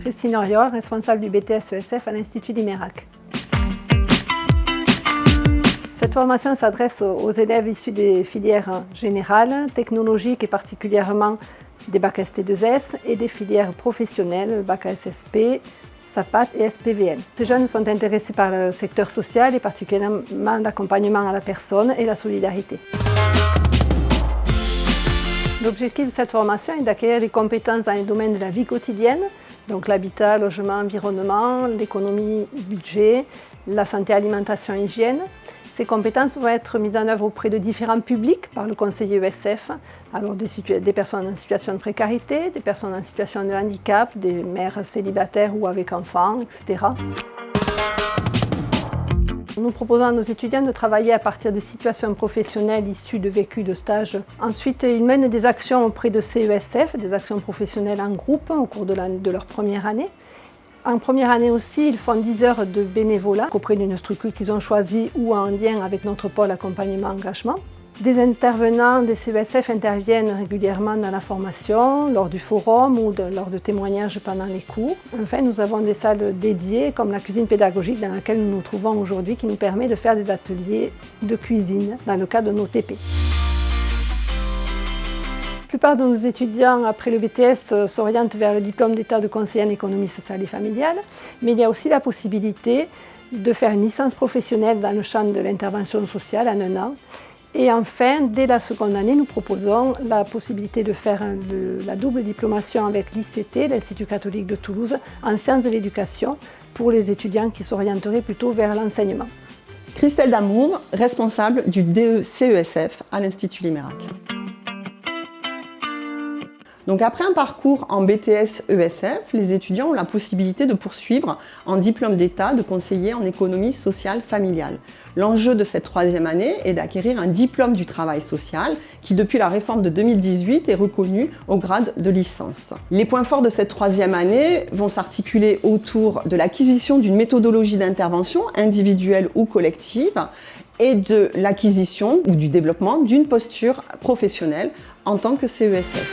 Christine Oriol, responsable du BTS ESF à l'Institut d'Imérac. Cette formation s'adresse aux élèves issus des filières générales, technologiques et particulièrement des bacs ST2S et des filières professionnelles, bac SSP, SAPAT et SPVN. Ces jeunes sont intéressés par le secteur social et particulièrement l'accompagnement à la personne et la solidarité. L'objectif de cette formation est d'acquérir des compétences dans les domaines de la vie quotidienne, donc l'habitat, logement, environnement, l'économie, budget, la santé, alimentation, hygiène. Ces compétences vont être mises en œuvre auprès de différents publics par le conseiller ESF, alors des personnes en situation de précarité, des personnes en situation de handicap, des mères célibataires ou avec enfants, etc. Nous proposons à nos étudiants de travailler à partir de situations professionnelles issues de vécus de stage. Ensuite, ils mènent des actions auprès de CESF, des actions professionnelles en groupe au cours de leur première année. En première année aussi, ils font 10 heures de bénévolat auprès d'une structure qu'ils ont choisie ou en lien avec notre pôle accompagnement engagement. Des intervenants des CESF interviennent régulièrement dans la formation, lors du forum ou lors de témoignages pendant les cours. Enfin, nous avons des salles dédiées comme la cuisine pédagogique dans laquelle nous nous trouvons aujourd'hui qui nous permet de faire des ateliers de cuisine dans le cadre de nos TP. La plupart de nos étudiants, après le BTS, s'orientent vers le diplôme d'état de conseiller en économie sociale et familiale, mais il y a aussi la possibilité de faire une licence professionnelle dans le champ de l'intervention sociale en 1 an. Et enfin, dès la seconde année, nous proposons la possibilité de faire la double diplomation avec l'ICT, l'Institut catholique de Toulouse, en sciences de l'éducation, pour les étudiants qui s'orienteraient plutôt vers l'enseignement. Christelle Damour, responsable du DE-CESF à l'Institut l'Imérac. Donc après un parcours en BTS ESF, les étudiants ont la possibilité de poursuivre en diplôme d'état de conseiller en économie sociale familiale. L'enjeu de cette 3e année est d'acquérir un diplôme du travail social qui, depuis la réforme de 2018, est reconnu au grade de licence. Les points forts de cette 3e année vont s'articuler autour de l'acquisition d'une méthodologie d'intervention individuelle ou collective et de l'acquisition ou du développement d'une posture professionnelle en tant que CESF.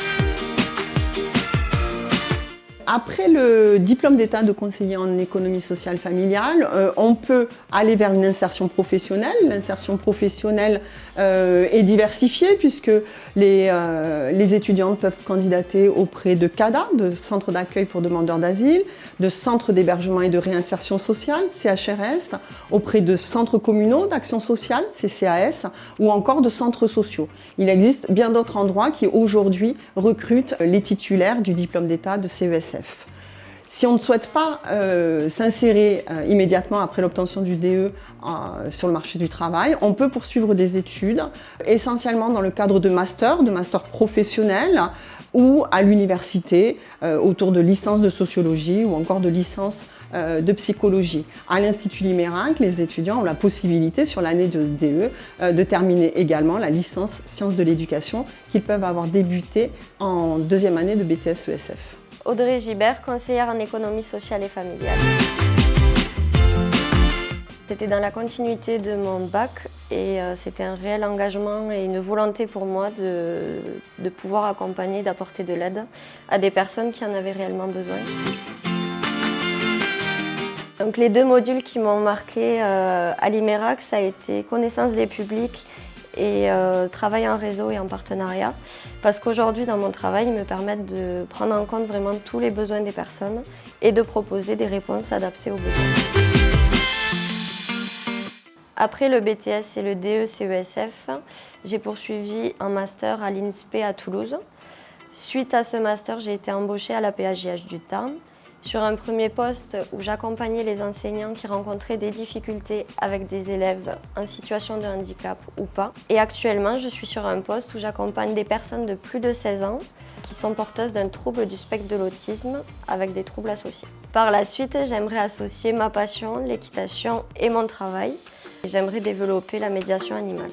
Après le diplôme d'état de conseiller en économie sociale familiale, on peut aller vers une insertion professionnelle. L'insertion professionnelle est diversifiée puisque les étudiantes peuvent candidater auprès de CADA, de centres d'accueil pour demandeurs d'asile, de centres d'hébergement et de réinsertion sociale, CHRS, auprès de centres communaux d'action sociale, CCAS, ou encore de centres sociaux. Il existe bien d'autres endroits qui aujourd'hui recrutent les titulaires du diplôme d'état de CESF. Si on ne souhaite pas s'insérer immédiatement après l'obtention du DE sur le marché du travail, on peut poursuivre des études, essentiellement dans le cadre de masters professionnels ou à l'université, autour de licences de sociologie ou encore de licences de psychologie. À l'Institut l'Imérac, les étudiants ont la possibilité sur l'année de DE de terminer également la licence sciences de l'éducation qu'ils peuvent avoir débuté en 2e année de BTS ESF. Audrey Gibert, conseillère en économie sociale et familiale. C'était dans la continuité de mon bac et c'était un réel engagement et une volonté pour moi de pouvoir accompagner, d'apporter de l'aide à des personnes qui en avaient réellement besoin. Donc les 2 modules qui m'ont marqué à l'Imérac, ça a été connaissance des publics et travail en réseau et en partenariat. Parce qu'aujourd'hui, dans mon travail, ils me permettent de prendre en compte vraiment tous les besoins des personnes et de proposer des réponses adaptées aux besoins. Après le BTS et le DE-CESF, j'ai poursuivi un master à l'INSPE à Toulouse. Suite à ce master, j'ai été embauchée à la PAJH du Tarn sur un premier poste où j'accompagnais les enseignants qui rencontraient des difficultés avec des élèves en situation de handicap ou pas. Et actuellement, je suis sur un poste où j'accompagne des personnes de plus de 16 ans qui sont porteuses d'un trouble du spectre de l'autisme avec des troubles associés. Par la suite, j'aimerais associer ma passion, l'équitation et mon travail. J'aimerais développer la médiation animale.